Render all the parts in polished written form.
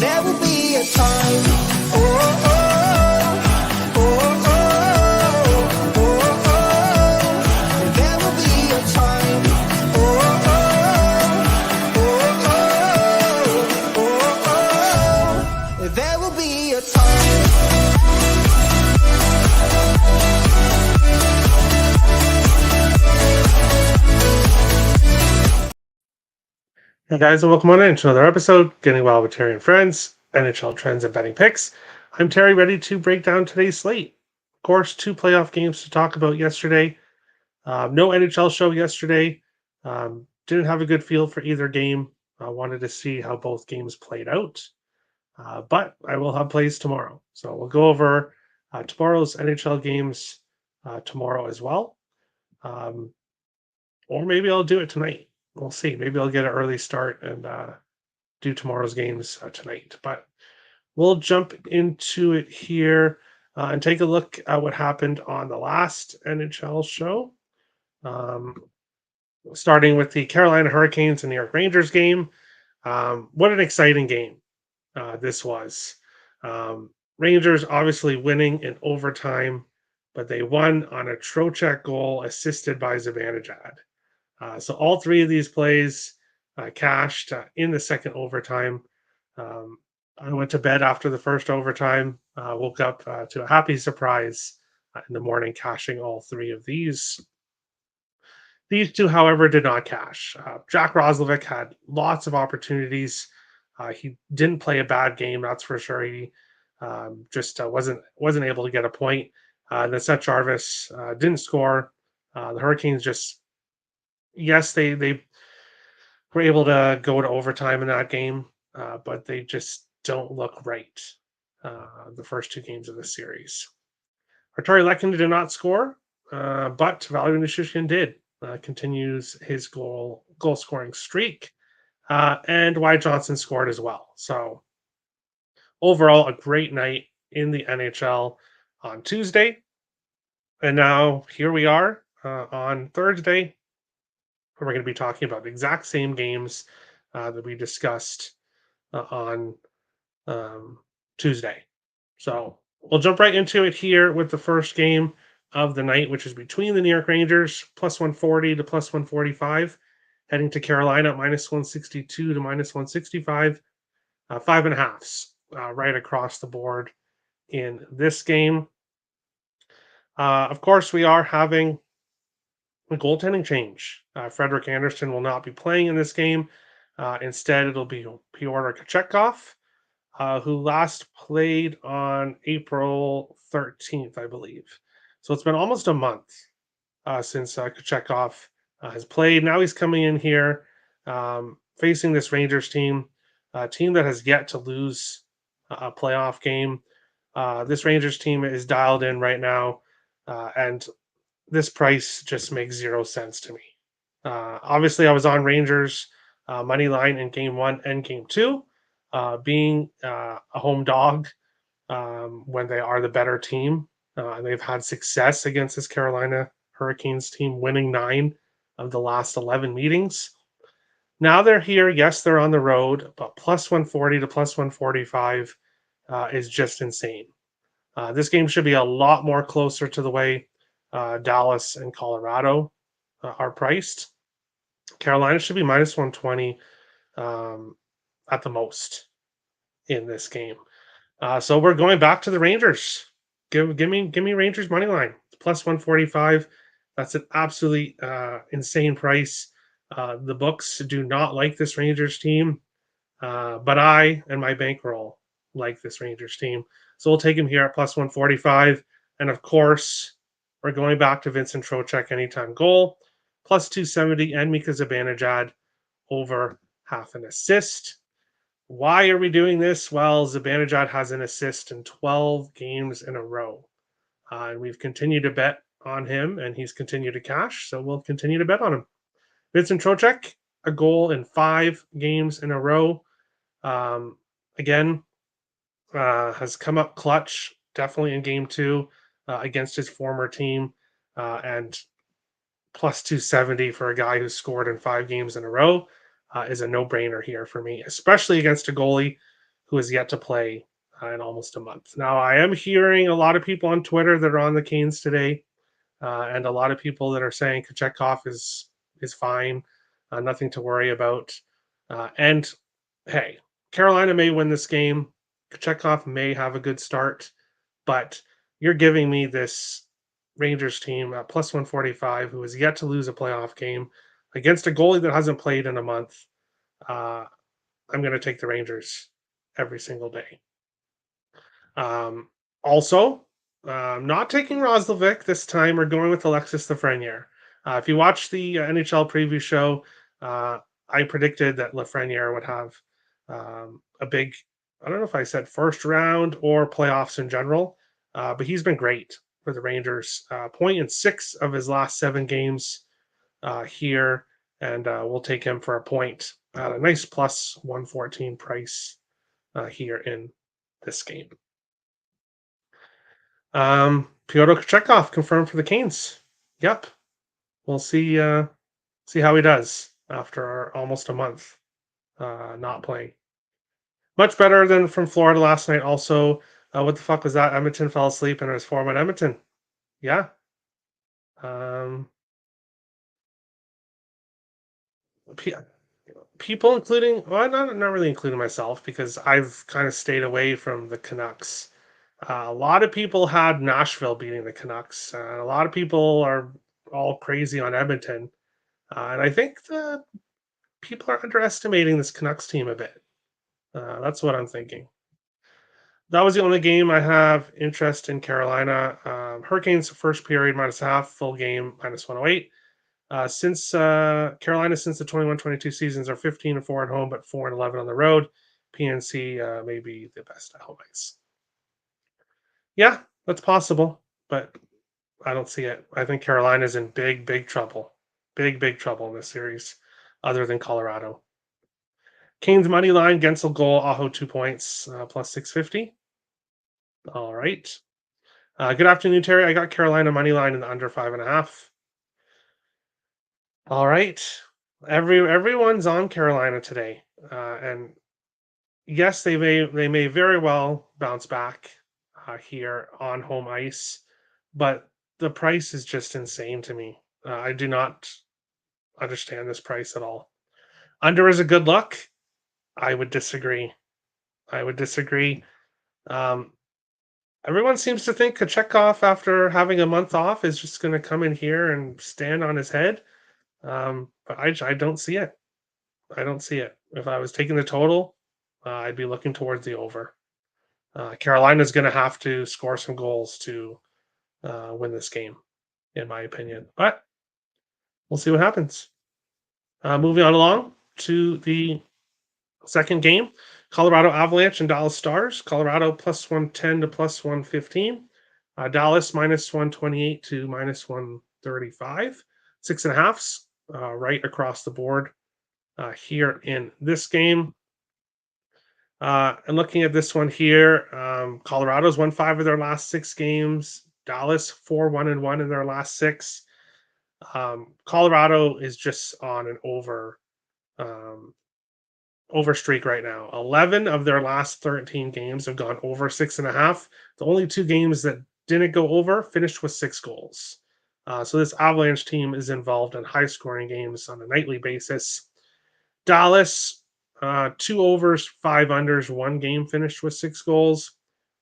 There will be a time. Oh, oh, oh, oh, oh, oh. There will be a time. Oh, oh, oh, oh, oh, oh. There will be a time. Hey guys, and welcome on in to another episode, Getting Wild with Terry and Friends, NHL Trends and Betting Picks. I'm Terry, ready to break down today's slate. Of course, 2 playoff games to talk about yesterday. No NHL show yesterday. Didn't have a good feel for either game. I wanted to see how both games played out. But I will have plays tomorrow. So we'll go over tomorrow's NHL games tomorrow as well. Or maybe I'll do it tonight. We'll see. Maybe I'll get an early start and do tomorrow's games tonight. But we'll jump into it here and take a look at what happened on the last NHL show. Starting with the Carolina Hurricanes and New York Rangers game. What an exciting game this was. Rangers obviously winning in overtime, but they won on a Trocheck goal assisted by Zibanejad. So all 3 of these plays cashed in the second overtime. I went to bed after the first overtime, woke up to a happy surprise in the morning, cashing all 3 of these. These 2, however, did not cash. Jack Roslovic had lots of opportunities. He didn't play a bad game, that's for sure. He just wasn't able to get a point. And then Seth Jarvis didn't score. The Hurricanes just they were able to go to overtime in that game, but they just don't look right the first 2 games of the series. Arturi Lekkinen did not score, but Valery Nichushkin did. Continues his goal scoring streak, and Wyatt Johnson scored as well. So overall, a great night in the NHL on Tuesday, and now here we are on Thursday. We're going to be talking about the exact same games that we discussed on Tuesday. So we'll jump right into it here with the first game of the night, which is between the New York Rangers, plus 140 to plus 145, heading to Carolina at minus 162 to minus 165, 5.5s right across the board in this game. Of course, we are having a goaltending change. Frederik Andersen will not be playing in this game. Instead, it'll be Pyotr Kochetkov, who last played on April 13th, I believe. So it's been almost a month since Kochetkov has played. Now he's coming in here facing this Rangers team, a team that has yet to lose a playoff game. This Rangers team is dialed in right now, and this price just makes 0 sense to me. Obviously, I was on Rangers money line in game 1 and game 2, being a home dog when they are the better team. And they've had success against this Carolina Hurricanes team, winning 9 of the last 11 meetings. Now they're here. Yes, they're on the road, but plus 140 to plus 145 is just insane. This game should be a lot more closer to the way Dallas and Colorado are priced. Carolina should be minus 120 at the most in this game. So we're going back to the Rangers. Give me Rangers money line. Plus 145. That's an absolutely insane price. The books do not like this Rangers team, but I and my bankroll like this Rangers team. So we'll take him here at plus 145. And of course, we're going back to Vincent Trocheck anytime goal, plus 270, and Mika Zibanejad over half an assist. Why are we doing this? Well, Zibanejad has an assist in 12 games in a row. And we've continued to bet on him, and he's continued to cash, so we'll continue to bet on him. Vincent Trocheck, a goal in 5 games in a row. Again, has come up clutch, definitely in game 2 against his former team, and plus 270 for a guy who scored in 5 games in a row is a no-brainer here for me, especially against a goalie who has yet to play in almost a month. Now, I am hearing a lot of people on Twitter that are on the Canes today, and a lot of people that are saying Kochetkov is fine, nothing to worry about. And hey, Carolina may win this game. Kochetkov may have a good start, but you're giving me this Rangers team plus 145 who has yet to lose a playoff game against a goalie that hasn't played in a month. I'm going to take the Rangers every single day. Also, not taking Roslovic this time. We're going with Alexis Lafreniere. If you watch the NHL preview show, I predicted that Lafreniere would have a big, I don't know if I said first round or playoffs in general, but he's been great for the Rangers. Point in 6 of his last 7 games here, and we'll take him for a point at a nice plus 114 price here in this game. Pyotr Kochetkov confirmed for the Canes. Yep, we'll see how he does after almost a month not playing. Much better than from Florida last night. Also, what the fuck was that? Edmonton fell asleep and it was 4-1 Edmonton. Yeah. People, including, well, not really including myself, because I've kind of stayed away from the Canucks. A lot of people had Nashville beating the Canucks. A lot of people are all crazy on Edmonton. And I think the people are underestimating this Canucks team a bit. That's what I'm thinking. That was the only game I have interest in. Carolina. Hurricanes first period -0.5, full game -108. Since Carolina, since the 21-22 seasons, are 15-4 at home, but 4-11 on the road. PNC may be the best at home ice. Yeah, that's possible, but I don't see it. I think Carolina's in big trouble. Big trouble in this series, other than Colorado. Canes money line, Gensel goal, Aho 2 points, plus 650. All right. Good afternoon, Terry. I got Carolina money line in the under 5.5. All right. Everyone's on Carolina today, and yes, they may very well bounce back here on home ice, but the price is just insane to me. I do not understand this price at all. Under is a good look. I would disagree. Everyone seems to think Kochetkov, after having a month off, is just going to come in here and stand on his head. But I don't see it. I don't see it. If I was taking the total, I'd be looking towards the over. Carolina's going to have to score some goals to win this game, in my opinion. But we'll see what happens. Moving on along to the second game, Colorado Avalanche and Dallas Stars. Colorado plus 110 to plus 115. Dallas minus 128 to minus 135. 6.5s right across the board here in this game. And looking at this one here, Colorado's won 5 of their last 6 games. Dallas 4-1-1 in their last 6. Colorado is just on an over streak right now. 11 of their last 13 games have gone over 6.5. The only 2 games that didn't go over finished with 6 goals. So this Avalanche team is involved in high-scoring games on a nightly basis. Dallas, 2 overs, 5 unders, 1 game finished with 6 goals.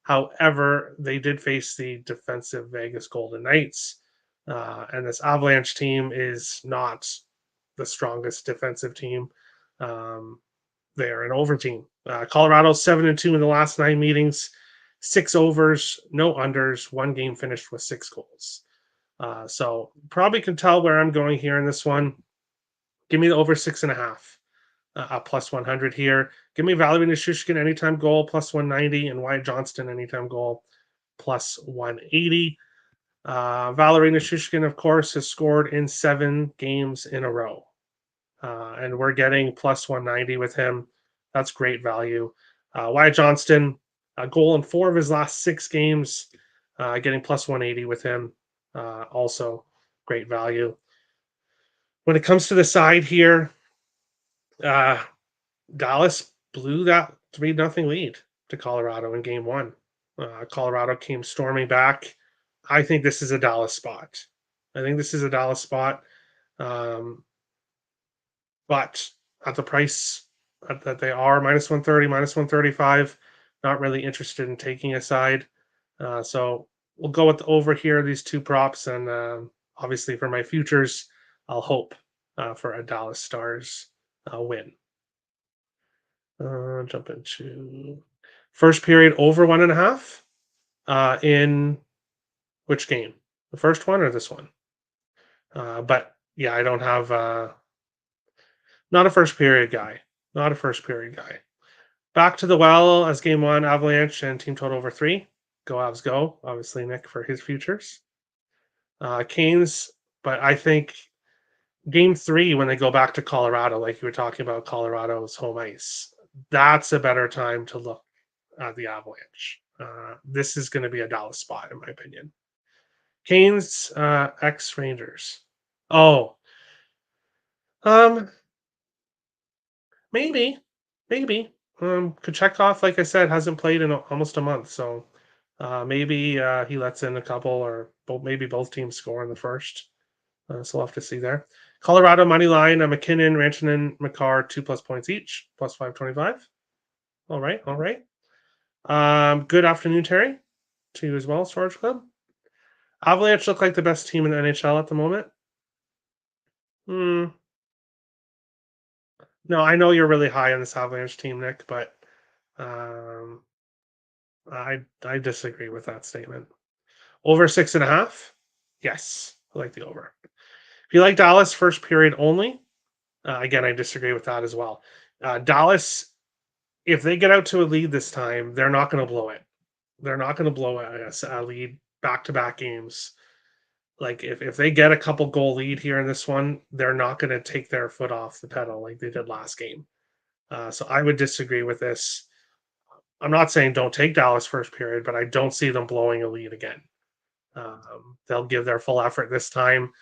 However, they did face the defensive Vegas Golden Knights. And this Avalanche team is not the strongest defensive team. They're an over team. Colorado 7-2 in the last 9 meetings, 6 overs, no unders, 1 game finished with 6 goals. So probably can tell where I'm going here in this one. Give me the over 6.5, plus 100 here. Give me Valerie Nichushkin anytime goal, plus 190, and Wyatt Johnston anytime goal, plus 180. Valerie Nichushkin, of course, has scored in 7 games in a row. And we're getting plus 190 with him. That's great value. Wyatt Johnston, a goal in 4 of his last 6 games, getting plus 180 with him. Also great value. When it comes to the side here, Dallas blew that 3-0 lead to Colorado in game one. Colorado came storming back. I think this is a Dallas spot. But at the price that they are, minus 130, minus 135, not really interested in taking a side. So we'll go with the over here, these two props. And obviously for my futures, I'll hope for a Dallas Stars win. Jump into first period over 1.5 in which game? The first one or this one? But yeah, I don't have not a first period guy. Not a first period guy. Back to the well as game one, Avalanche and team total over 3. Go Avs go. Obviously, Nick for his futures. Canes, but I think game 3 when they go back to Colorado, like you were talking about Colorado's home ice, that's a better time to look at the Avalanche. This is going to be a Dallas spot, in my opinion. Canes, X Rangers. Oh, maybe. Kochetkov, like I said, hasn't played in almost a month, so maybe he lets in a couple, or maybe both teams score in the first. So we'll have to see there. Colorado money line: McKinnon, Rantanen, McCarr, 2+ points each, plus 525. All right. Good afternoon, Terry, to you as well, Storage Club. Avalanche look like the best team in the NHL at the moment. No, I know you're really high on this Avalanche team, Nick, but I disagree with that statement. Over 6.5? Yes, I like the over. If you like Dallas first period only, again, I disagree with that as well. Dallas, if they get out to a lead this time, they're not going to blow it. They're not going to blow a lead back-to-back games. Like if they get a couple goal lead here in this one, they're not going to take their foot off the pedal like they did last game. So I would disagree with this. I'm not saying don't take Dallas first period, but I don't see them blowing a lead again. They'll give their full effort this time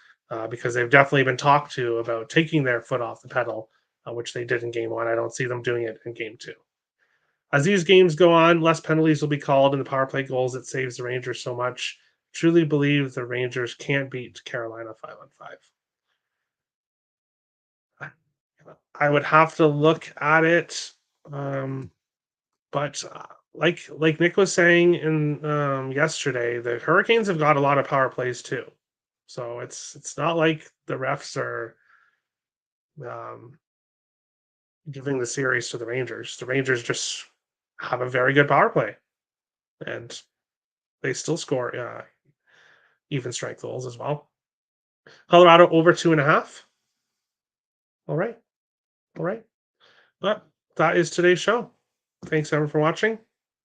because they've definitely been talked to about taking their foot off the pedal, which they did in game one. I don't see them doing it in game two. As these games go on, less penalties will be called in the power play goals. It saves the Rangers so much. Truly believe the Rangers can't beat Carolina 5-on-5. I would have to look at it, but like Nick was saying in yesterday, the Hurricanes have got a lot of power plays too. So it's not like the refs are giving the series to the Rangers. The Rangers just have a very good power play, and they still score even strength goals as well. Colorado over 2.5. All right. But that is today's show. Thanks everyone for watching.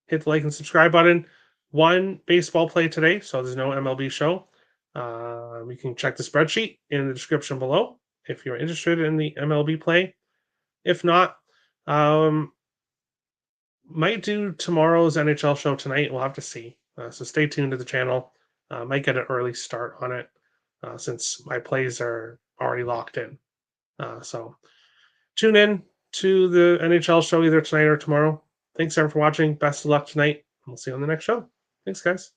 Hit the like and subscribe button. One baseball play today, so there's no MLB show. You can check the spreadsheet in the description below if you're interested in the MLB play. If not, might do tomorrow's NHL show tonight. We'll have to see. So stay tuned to the channel. Might get an early start on it since my plays are already locked in. So tune in to the NHL show either tonight or tomorrow. Thanks everyone for watching. Best of luck tonight. We'll see you on the next show. Thanks, guys.